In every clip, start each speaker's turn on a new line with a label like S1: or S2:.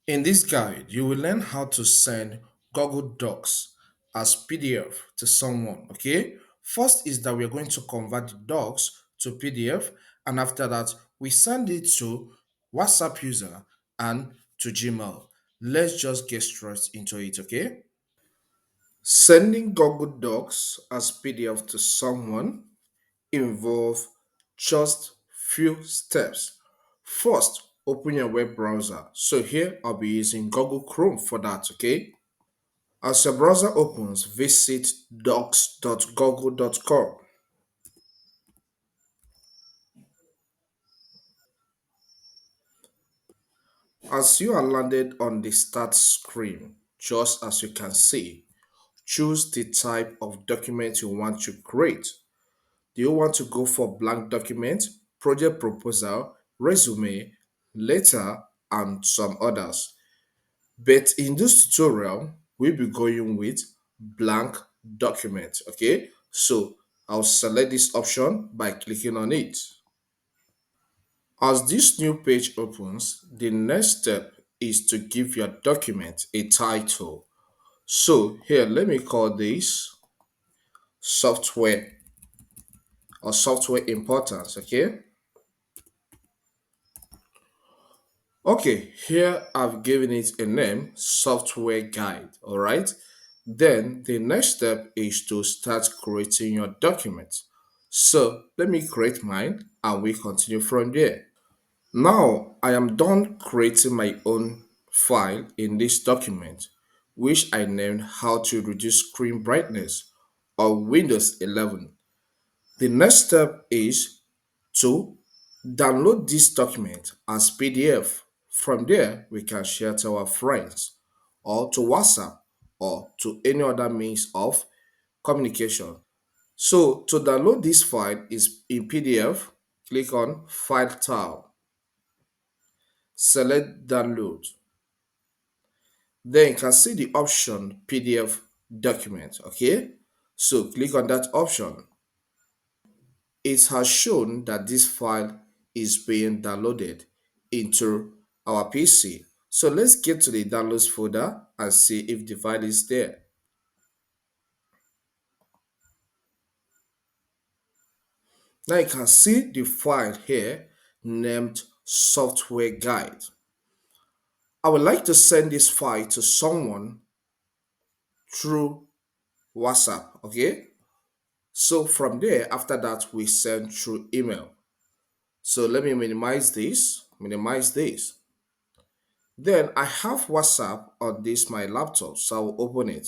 S1: In this guide, you will learn how to send Google Docs as PDF to someone. Okay, first is that we are going to convert the docs to PDF, and after that, we send it to WhatsApp user and to Gmail. Let's just get straight into it. Okay, sending Google Docs as PDF to someone involve just few steps. First, open your web browser. So here I'll be using Google Chrome for that, okay? As your browser opens, visit docs.google.com. As you are landed on the start screen, just as you can see, choose the type of document you want to create. Do you want to go for blank document, project proposal, resume, letter, and some others? But in this tutorial, we'll be going with blank document. Okay, so I'll select this option by clicking on it. As this new page opens, the next step is to give your document a title. So here, let me call this software or software importance. Okay. Okay, here I've given it a name, software guide, all right? Then the next step is to start creating your document. So let me create mine and we continue from there. Now I am done creating my own file in this document, which I named how to reduce screen brightness on Windows 11. The next step is to download this document as PDF. From there, we can share to our friends or to WhatsApp or to any other means of communication. So to download this file is in PDF, click on File tab, select Download. Then you can see the option PDF document, okay? So click on that option. It has shown that this file is being downloaded into our PC. So let's get to the downloads folder and see if the file is there. Now you can see the file here named software guide. I would like to send this file to someone through WhatsApp, okay? So from there, after that, we send through email. So let me minimize this. Then I have WhatsApp on this my laptop, so I'll open it.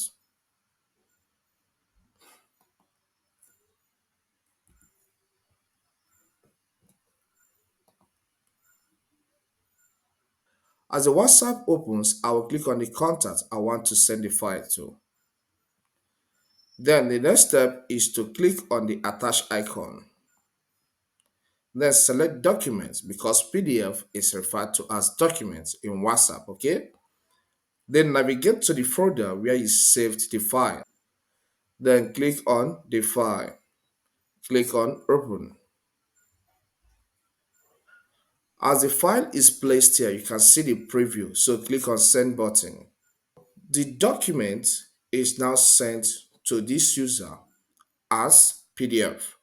S1: As the WhatsApp opens, I will click on the contact I want to send the file to. Then the next step is to click on the attach icon. Then select documents because PDF is referred to as documents in WhatsApp, okay? Then navigate to the folder where you saved the file. Then click on the file. Click on open. As the file is placed here, you can see the preview. So click on send button. The document is now sent to this user as PDF.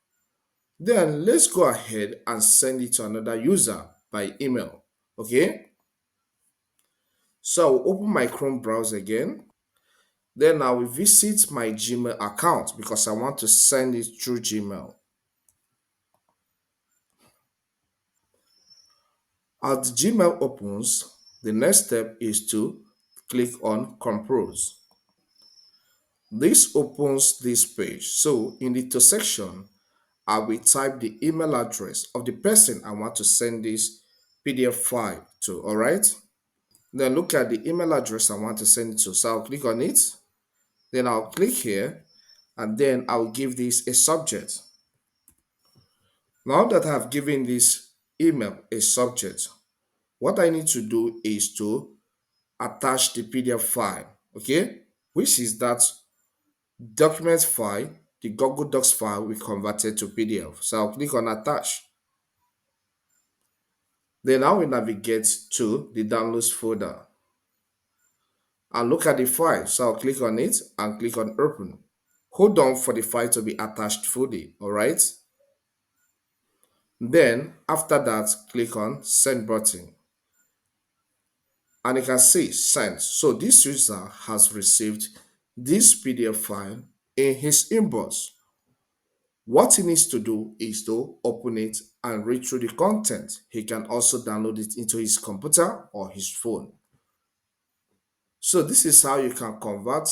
S1: Then let's go ahead and send it to another user by email. Okay. So I'll open my Chrome browser again. Then I will visit my Gmail account because I want to send it through Gmail. As Gmail opens, the next step is to click on Compose. This opens this page. So in the to section, I will type the email address of the person I want to send this PDF file to. All right. Then look at the email address I want to send it to. So I'll click on it. Then I'll click here and then I'll give this a subject. Now that I've given this email a subject, what I need to do is to attach the PDF file, okay, which is that document file, the Google Docs file we converted to PDF. So I'll click on attach. Then I will navigate to the downloads folder. and look at the file. So I'll click on it and click on open. Hold on for the file to be attached fully, all right? Then after that, click on send button and you can see sent. So this user has received this PDF file in his inbox. What he needs to do is to open it and read through the content. He can also download it into his computer or his phone. So this is how you can convert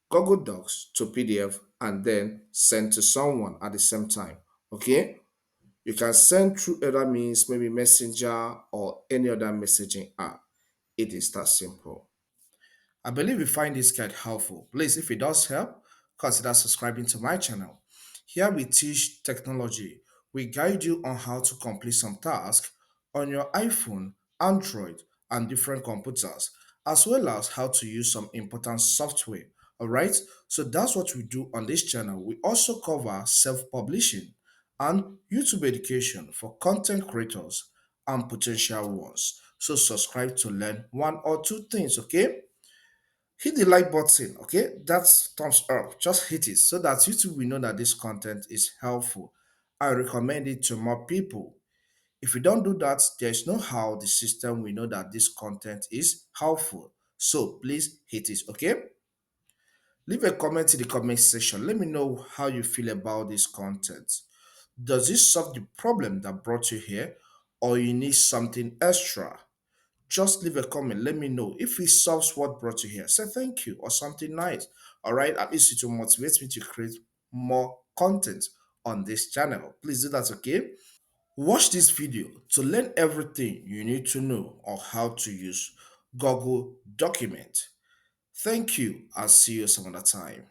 S1: Google Docs to PDF and then send to someone at the same time. Okay? You can send through other means, maybe Messenger or any other messaging app. It is that simple. I believe you find this guide helpful. Please, if it does help, consider subscribing to my channel. Here we teach technology. We guide you on how to complete some tasks on your iPhone, Android, and different computers, as well as how to use some important software. All right, so that's what we do on this channel. We also cover self-publishing and YouTube education for content creators and potential ones. So subscribe to learn one or two things, okay? Hit the like button, okay? That's thumbs up. Just hit it so that YouTube will know that this content is helpful. I recommend it to more people. If you don't do that, there's no how the system will know that this content is helpful. So please hit it, okay? Leave a comment in the comment section. Let me know how you feel about this content. Does this solve the problem that brought you here, or you need something extra? Just leave a comment. Let me know if it solves what brought you here. Say thank you or something nice. All right, at least it will motivate me to create more content on this channel. Please do that, okay? Watch this video to learn everything you need to know on how to use Google Document. Thank you. I'll see you some other time.